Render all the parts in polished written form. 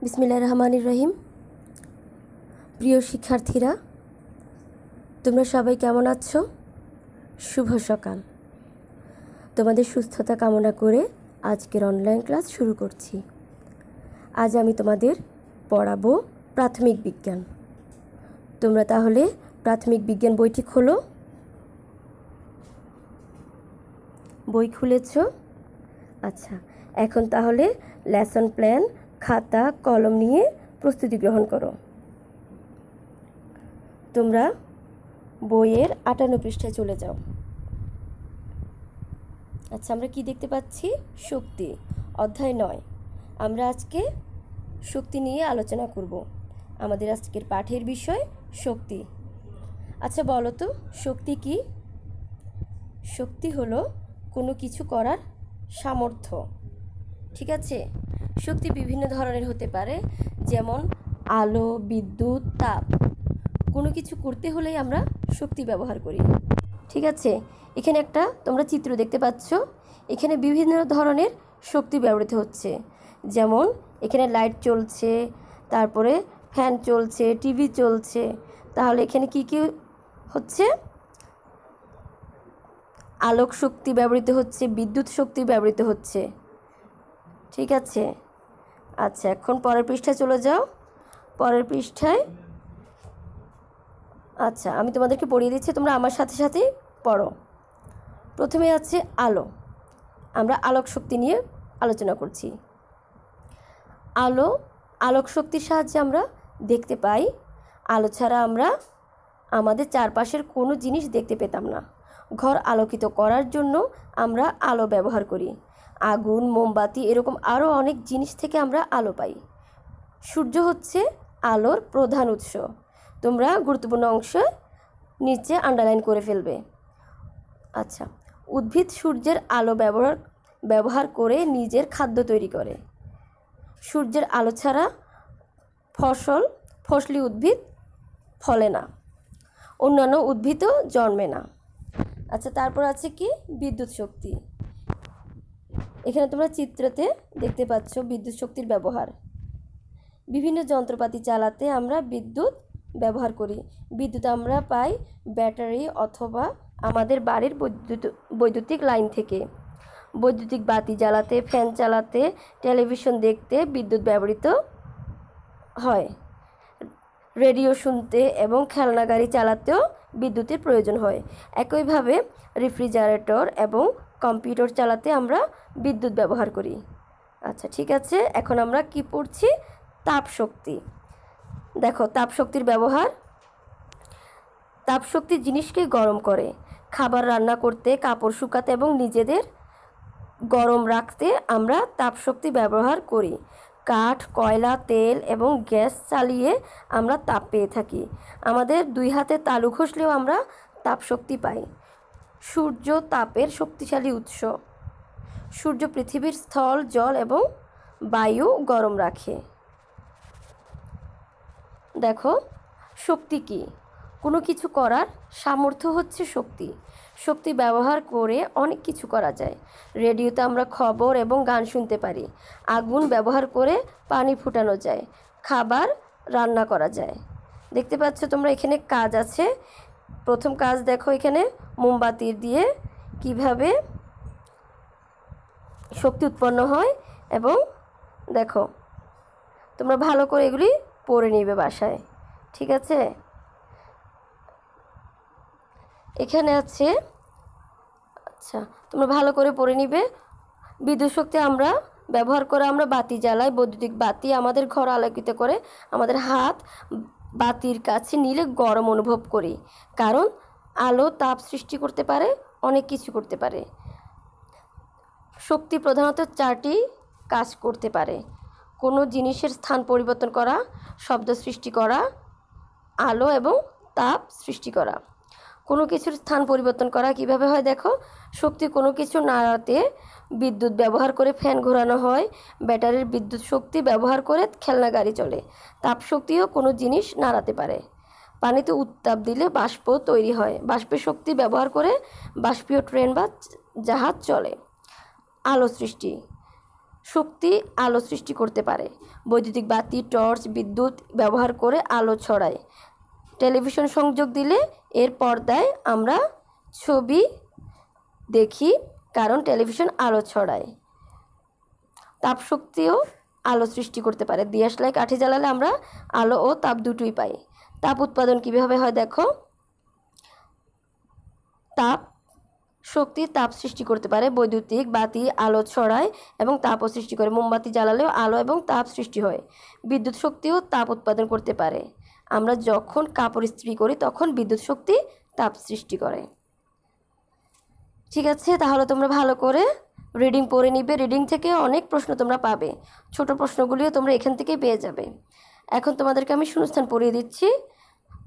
বিসমিল্লাহির রহমানির রহিম। প্রিয় শিক্ষার্থীরা, তোমরা সবাই কেমন আছো? শুভ সকাল। তোমাদের সুস্থতা কামনা করে আজকের অনলাইন ক্লাস শুরু করছি। আজ আমি তোমাদের পড়াবো প্রাথমিক বিজ্ঞান। তোমরা তাহলে প্রাথমিক বিজ্ঞান বইটি খোলো। বই খুলেছ? আচ্ছা, এখন তাহলে লেসন প্ল্যান, খাতা, কলম নিয়ে প্রস্তুতি গ্রহণ করো। তোমরা বইয়ের 58 পৃষ্ঠায় চলে যাও। আচ্ছা, আমরা কি দেখতে পাচ্ছি? শক্তি, অধ্যায় 9। আমরা আজকে শক্তি নিয়ে আলোচনা করব। আমাদের আজকের পাঠের বিষয় শক্তি। আচ্ছা বলো তো, শক্তি কি? শক্তি হলো কোনো কিছু করার সামর্থ্য। ঠিক আছে? শক্তি বিভিন্ন ধরনের হতে পারে, যেমন আলো, বিদ্যুৎ, তাপ। কোনো কিছু করতে হলেই আমরা শক্তি ব্যবহার করি। ঠিক আছে, এখানে একটা তোমরা চিত্র দেখতে পাচ্ছ। এখানে বিভিন্ন ধরনের শক্তি ব্যবহৃত হচ্ছে, যেমন এখানে লাইট চলছে, তারপরে ফ্যান চলছে, টিভি চলছে। তাহলে এখানে কি কি হচ্ছে? আলোক শক্তি ব্যবহৃত হচ্ছে, বিদ্যুৎ শক্তি ব্যবহৃত হচ্ছে। ঠিক আছে? আচ্ছা, এখন পরের পৃষ্ঠায় চলে যাও। পরের পৃষ্ঠায় আচ্ছা, আমি তোমাদেরকে পড়িয়ে দিচ্ছি, তোমরা আমার সাথে সাথেই পড়ো। প্রথমে আছে আলো। আমরা আলোক শক্তি নিয়ে আলোচনা করছি। আলোক শক্তির সাহায্যে আমরা দেখতে পাই। আলো ছাড়া আমরা আমাদের চারপাশের কোনো জিনিস দেখতে পেতাম না। ঘর আলোকিত করার জন্য আমরা আলো ব্যবহার করি। আগুন, মোমবাতি, এরকম আরও অনেক জিনিস থেকে আমরা আলো পাই। সূর্য হচ্ছে আলোর প্রধান উৎস। তোমরা গুরুত্বপূর্ণ অংশ নিচে আন্ডারলাইন করে ফেলবে। আচ্ছা, উদ্ভিদ সূর্যের আলো ব্যবহার করে নিজের খাদ্য তৈরি করে। সূর্যের আলো ছাড়া ফসলি উদ্ভিদ ফলে না, অন্যান্য উদ্ভিদও জন্মে না। আচ্ছা, তারপর আছে কি? বিদ্যুৎ শক্তি। এখানে তোমরা চিত্রতে দেখতে পাচ্ছ বিদ্যুৎ শক্তির ব্যবহার। বিভিন্ন যন্ত্রপাতি চালাতে আমরা বিদ্যুৎ ব্যবহার করি। বিদ্যুৎ আমরা পাই ব্যাটারি অথবা আমাদের বাড়ির বৈদ্যুতিক লাইন থেকে। বৈদ্যুতিক বাতি জ্বালাতে, ফ্যান চালাতে, টেলিভিশন দেখতে বিদ্যুৎ ব্যবহৃত হয়। রেডিও শুনতে এবং খেলনা গাড়ি চালাতেও বিদ্যুতের প্রয়োজন হয়। একইভাবে রেফ্রিজারেটর এবং কম্পিউটার চালাতে আমরা বিদ্যুৎ ব্যবহার করি। আচ্ছা, ঠিক আছে, এখন আমরা কি পড়ছি? তাপ শক্তি। দেখো, তাপ শক্তির ব্যবহার। তাপ শক্তি জিনিসকে গরম করে। খাবার রান্না করতে, কাপড় শুকাতে এবং নিজেদের গরম রাখতে আমরা তাপ শক্তি ব্যবহার করি। কাঠ, কয়লা, তেল এবং গ্যাস চালিয়ে আমরা তাপ পেয়ে থাকি। আমাদের 2 হাতে তালু ঘষলেও আমরা তাপ শক্তি পাই। সূর্য তাপের শক্তিশালী উৎস। সূর্য পৃথিবীর স্থল, জল এবং বায়ু গরম রাখে। দেখো, শক্তি কি? কোনো কিছু করার সামর্থ্য হচ্ছে শক্তি। শক্তি ব্যবহার করে অনেক কিছু করা যায়। রেডিওতে আমরা খবর এবং গান শুনতে পারি। আগুন ব্যবহার করে পানি ফুটানো যায়। খাবার রান্না করা যায়। দেখতে পাচ্ছ তোমরা, এখানে কাজ আছে। প্রথম কাজ দেখো, এখানে মোমবাতির দিয়ে কিভাবে শক্তি উৎপন্ন হয়, এবং দেখো তোমরা ভালো করে এগুলি পড়ে নিবে বাসায়। ঠিক আছে? এখানে আছে, আচ্ছা তোমরা ভালো করে পড়ে নিবে। বিদ্যুৎ শক্তি আমরা ব্যবহার করে আমরা বাতি জ্বালাই। বৈদ্যুতিক বাতি আমাদের ঘর আলোকিত করে। আমাদের হাত বাতির কাছে নিলে গরম অনুভব করি, কারণ আলো তাপ সৃষ্টি করতে পারে, অনেক কিছু করতে পারে। শক্তি প্রধানত 4টি কাজ করতে পারে: কোনো জিনিসের স্থান পরিবর্তন করা, শব্দ সৃষ্টি করা, আলো এবং তাপ সৃষ্টি করা। কোনো কিছুর স্থান পরিবর্তন করা কিভাবে হয় দেখো। শক্তি কোনো কিছু নাড়াতে বিদ্যুৎ ব্যবহার করে ফ্যান ঘোরানো হয়। ব্যাটারির বিদ্যুৎ শক্তি ব্যবহার করে খেলনা গাড়ি চলে। তাপ শক্তিও কোনো জিনিস নাড়াতে পারে। পানিতে উত্তাপ দিলে বাষ্প তৈরি হয়। বাষ্পের শক্তি ব্যবহার করে বাষ্পীয় ট্রেন বা জাহাজ চলে। আলো সৃষ্টি। শক্তি আলো সৃষ্টি করতে পারে। বৈদ্যুতিক বাতি, টর্চ, বিদ্যুৎ ব্যবহার করে আলো ছড়ায়। টেলিভিশন সংযোগ দিলে এর পর্দায় আমরা ছবি দেখি, কারণ টেলিভিশন আলো ছড়ায়। তাপশক্তিও আলো সৃষ্টি করতে পারে। দিয়াশলাই কাঠি জ্বালালে আমরা আলো ও তাপ দুটোই পাই। তাপ উৎপাদন কীভাবে হয় দেখো। তাপ শক্তি তাপ সৃষ্টি করতে পারে। বৈদ্যুতিক বাতি আলো ছড়ায় এবং তাপও সৃষ্টি করে। মোমবাতি জ্বালালেও আলো এবং তাপ সৃষ্টি হয়। বিদ্যুৎ শক্তিও তাপ উৎপাদন করতে পারে। আমরা যখন কাপড় ইস্ত্রি করি তখন বিদ্যুৎ শক্তি তাপ সৃষ্টি করে। ঠিক আছে, তাহলে তোমরা ভালো করে রিডিং পড়ে নিবে। রিডিং থেকে অনেক প্রশ্ন তোমরা পাবে। ছোট প্রশ্নগুলিও তোমরা এখান থেকেই পেয়ে যাবে। এখন তোমাদেরকে আমি শূন্যস্থান পড়িয়ে দিচ্ছি,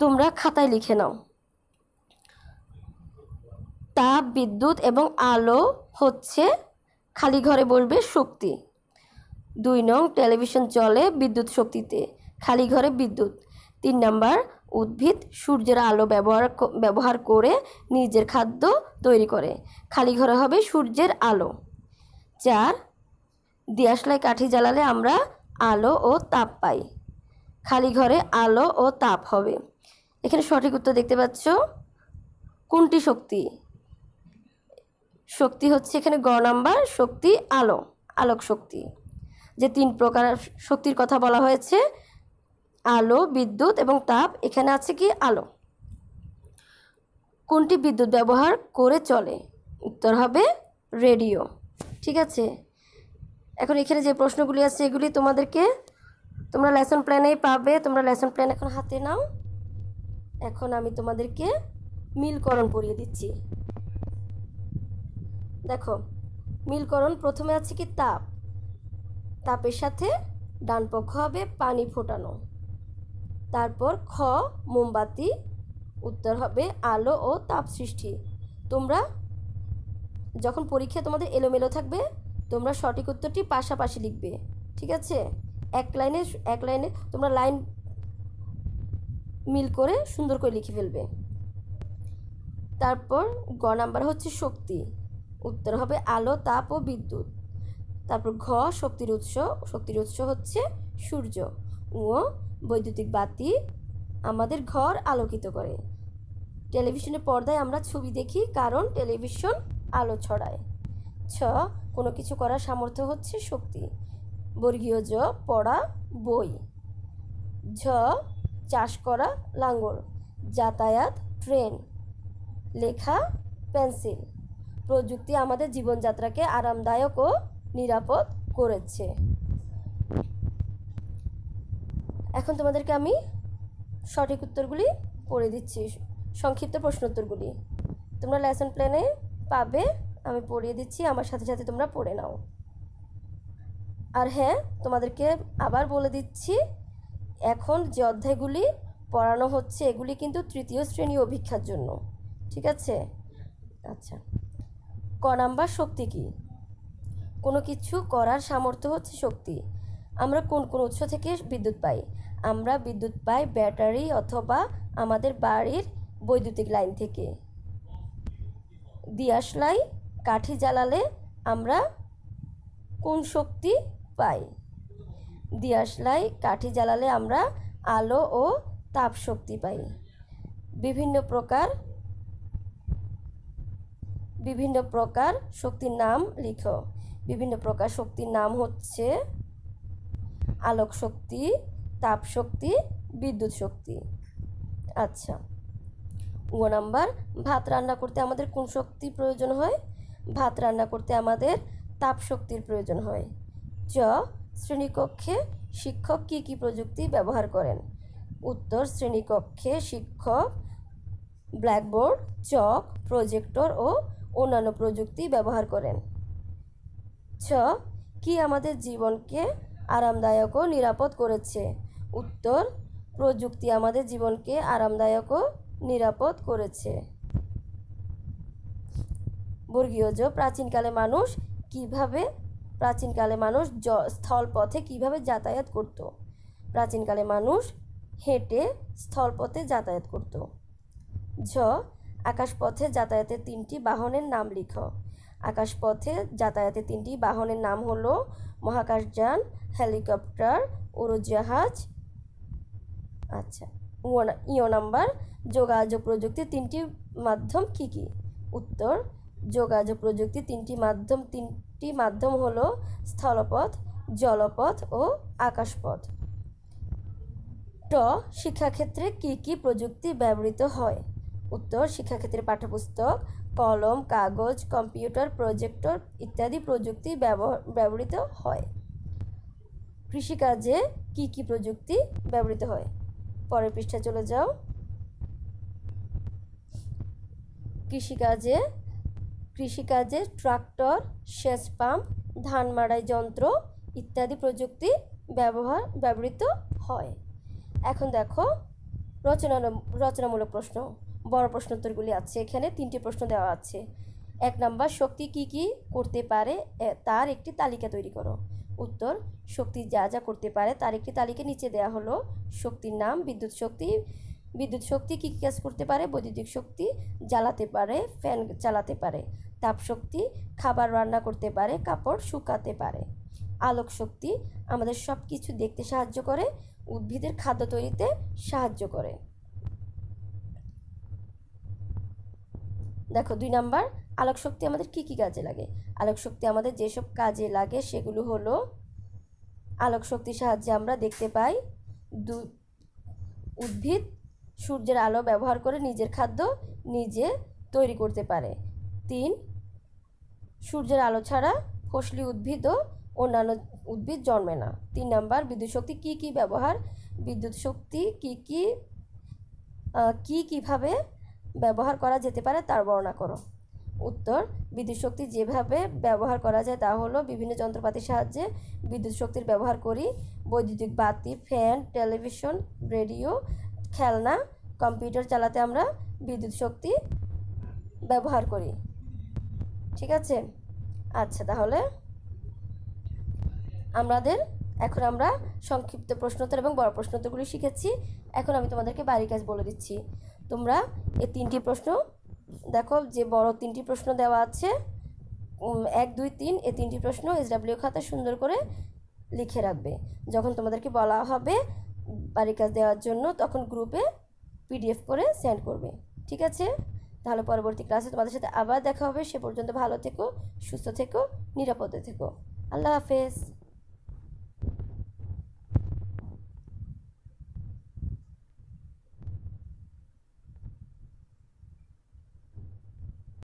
তোমরা খাতায় লিখে নাও। তাপ, বিদ্যুৎ এবং আলো হচ্ছে, খালি ঘরে বলবে শক্তি। 2 নং, টেলিভিশন চলে বিদ্যুৎ শক্তিতে, খালি ঘরে বিদ্যুৎ। 3 নাম্বার, উদ্ভিদ সূর্যের আলো ব্যবহার করে নিজের খাদ্য তৈরি করে, খালি ঘরে হবে সূর্যের আলো। 4, দিয়াশলাই কাঠি জ্বালালে আমরা আলো ও তাপ পাই, খালি ঘরে আলো ও তাপ হবে। এখানে সঠিক উত্তর দেখতে পাচ্ছ। কোনটি শক্তি? শক্তি হচ্ছে এখানে গ নাম্বার, শক্তি আলো, আলোক শক্তি। যে 3 প্রকার শক্তির কথা বলা হয়েছে, আলো, বিদ্যুৎ এবং তাপ, এখানে আছে কি আলো। কোনটি বিদ্যুৎ ব্যবহার করে চলে? উত্তর হবে রেডিও। ঠিক আছে, এখন এখানে যে প্রশ্নগুলি আছে এগুলি তোমরা লেসন প্ল্যানেই পাবে। তোমরা লেসন প্ল্যান এখন হাতে নাও। এখন আমি তোমাদেরকে মিলকরণ পড়িয়ে দিচ্ছি। দেখো, মিলকরণ প্রথমে আছে কি তাপ, তাপের সাথে ডান পক্ষ হবে পানি ফোটানো। তারপর খ, মোমবাতি, উত্তর হবে আলো ও তাপ সৃষ্টি। তোমরা যখন পরীক্ষায় তোমাদের এলোমেলো থাকবে, তোমরা সঠিক উত্তরটি পাশাপাশি লিখবে। ঠিক আছে, এক লাইনে তোমরা লাইন মিল করে সুন্দর করে লিখে ফেলবে। তারপর গ নাম্বার হচ্ছে শক্তি, উত্তর হবে আলো, তাপ ও বিদ্যুৎ। তারপর ঘ, শক্তির উৎস হচ্ছে সূর্য। ও, বৈদ্যুতিক বাতি আমাদের ঘর আলোকিত করে। টেলিভিশনের পর্দায় আমরা ছবি দেখি, কারণ টেলিভিশন আলো ছড়ায়। ছ, কোনো কিছু করার সামর্থ্য হচ্ছে শক্তি। বর্গীয় জ, পড়া, বই। ঝ, চাষ করা, লাঙ্গল। যাতায়াত, ট্রেন। লেখা, পেন্সিল। প্রযুক্তি আমাদের জীবনযাত্রাকে আরামদায়ক ও নিরাপদ করেছে। এখন তোমাদেরকে আমি সঠিক উত্তরগুলি পড়ে দিচ্ছি, সংক্ষিপ্ত প্রশ্নোত্তরগুলি। তোমরা লেসন প্ল্যানে পাবে, আমি পড়িয়ে দিচ্ছি, আমার সাথে সাথে তোমরা পড়ে নাও। আর হ্যাঁ, তোমাদেরকে আবার বলে দিচ্ছি, এখন যে অধ্যায়গুলি পড়ানো হচ্ছে এগুলি কিন্তু 3য় শ্রেণী অভিক্ষার জন্য। ঠিক আছে, আচ্ছা। ক নাম্বার, শক্তি কি? কোনো কিছু করার সামর্থ্য হচ্ছে শক্তি। আমরা কোন কোন উৎস থেকে বিদ্যুৎ পাই? আমরা বিদ্যুৎ পাই ব্যাটারি অথবা আমাদের বাড়ির বৈদ্যুতিক লাইন থেকে। দিয়াশলাই কাঠি জ্বালালে আমরা কোন শক্তি পাই? দিয়াশলাই কাঠি জ্বালালে আমরা আলো ও তাপ শক্তি পাই। বিভিন্ন প্রকার শক্তির নাম লিখো। বিভিন্ন প্রকার শক্তির নাম হচ্ছে আলোক শক্তি, তাপ শক্তি, বিদ্যুৎ শক্তি। আচ্ছা, গ নাম্বার, ভাত রান্না করতে আমাদের কোন শক্তির প্রয়োজন হয়? ভাত রান্না করতে আমাদের তাপ শক্তির প্রয়োজন হয়। চ, শ্রেণীকক্ষে শিক্ষক কি কি প্রযুক্তি ব্যবহার করেন? উত্তর, শ্রেণীকক্ষে শিক্ষক ব্ল্যাকবোর্ড, চক, প্রজেক্টর ও অন্যান্য প্রযুক্তি ব্যবহার করেন। ছ, কি আমাদের জীবনকে আরামদায়ক ও নিরাপদ করেছে? উত্তর, প্রযুক্তি আমাদের জীবনকে আরামদায়ক ও নিরাপদ করেছে। বর্গীয় জ, প্রাচীনকালে মানুষ স্থলপথে কিভাবে যাতায়াত করত? প্রাচীনকালে মানুষ হেঁটে স্থলপথে যাতায়াত করত। ঝ, আকাশপথে যাতায়াতের 3টি বাহনের নাম লিখো। আকাশপথে যাতায়াতের 3টি বাহনের নাম হলো মহাকাশযান, হেলিকপ্টার, উড়োজাহাজ। আচ্ছা, ইও নাম্বার, যোগাযোগ প্রযুক্তির 3টি মাধ্যম কি কি? উত্তর, যোগাযোগ প্রযুক্তির 3টি মাধ্যম হলো স্থলপথ, জলপথ ও আকাশপথ। ট, শিক্ষাক্ষেত্রে কি কি প্রযুক্তি ব্যবহৃত হয়? উত্তর, শিক্ষাক্ষেত্রে পাঠ্যপুস্তক, কলম, কাগজ, কম্পিউটার, প্রজেক্টর ইত্যাদি প্রযুক্তি ব্যবহৃত হয়। কৃষিকাজে কি কি প্রযুক্তি ব্যবহৃত হয়? পরের পৃষ্ঠায় চলে যাও। কৃষিকাজে ট্রাক্টর, সেচ পাম্প, ধান মাড়াই যন্ত্র ইত্যাদি প্রযুক্তি ব্যবহৃত হয়। এখন দেখো রচনামূলক প্রশ্ন, বড় প্রশ্নোত্তরগুলি আছে। এখানে 3টি প্রশ্ন দেওয়া আছে। 1 নাম্বার, শক্তি কি কি করতে পারে তার একটি তালিকা তৈরি করো। উত্তর, শক্তি যা যা করতে পারে তার একটি তালিকা নিচে দেওয়া হলো। শক্তির নাম, বিদ্যুৎ শক্তি কি কি কাজ করতে পারে? বৈদ্যুতিক শক্তি, জ্বালাতে পারে, ফ্যান চালাতে পারে। তাপ শক্তি, খাবার রান্না করতে পারে, কাপড় শুকাতে পারে। আলোক শক্তি, আমাদের সব কিছু দেখতে সাহায্য করে, উদ্ভিদের খাদ্য তৈরিতে সাহায্য করে। দেখো 2 নাম্বার, আলোক শক্তি আমাদের কি কি কাজে লাগে? আলোক শক্তি আমাদের যেসব কাজে লাগে সেগুলো হলো, আলোক শক্তির সাহায্যে আমরা দেখতে পাই, উদ্ভিদ সূর্যের আলো ব্যবহার করে নিজের খাদ্য নিজে তৈরি করতে পারে। 3, সূর্যের আলো ছাড়া ফসলি উদ্ভিদ ও অন্যান্য উদ্ভিদ জন্মে না। 3 নাম্বার, বিদ্যুৎ শক্তি কি কি ব্যবহার? বিদ্যুৎ শক্তি কিভাবে ব্যবহার করা যেতে পারে তার বর্ণনা করো। উত্তর, বিদ্যুৎ শক্তি যেভাবে ব্যবহার করা যায় তা হলো, বিভিন্ন যন্ত্রপাতির সাহায্যে বিদ্যুৎ শক্তির ব্যবহার করি। বৈদ্যুতিক বাতি, ফ্যান, টেলিভিশন, রেডিও, খেলনা, কম্পিউটার চালাতে আমরা বিদ্যুৎ শক্তি ব্যবহার করি। ঠিক আছে? আচ্ছা, তাহলে এখন আমরা সংক্ষিপ্ত প্রশ্নোত্তর এবং বড় প্রশ্নোত্তরগুলি শিখেছি। এখন আমি তোমাদেরকে বাড়ির কাজ বলে দিচ্ছি। তোমরা এই 3টি প্রশ্ন দেখো, যে বড় 3টি প্রশ্ন দেওয়া আছে, 1, 2, 3, এই 3টি প্রশ্ন SW খাতায় সুন্দর করে লিখে রাখবে। যখন তোমাদেরকে বলা হবে বাড়ির কাজ দেওয়ার জন্য, তখন গ্রুপে PDF করে সেন্ড করবে। ঠিক আছে? তাহলে পরবর্তী ক্লাসে তোমাদের সাথে আবার দেখা হবে। সে পর্যন্ত ভালো থেকো, সুস্থ থেকো, নিরাপদে থেকো। আল্লাহ হাফেজ।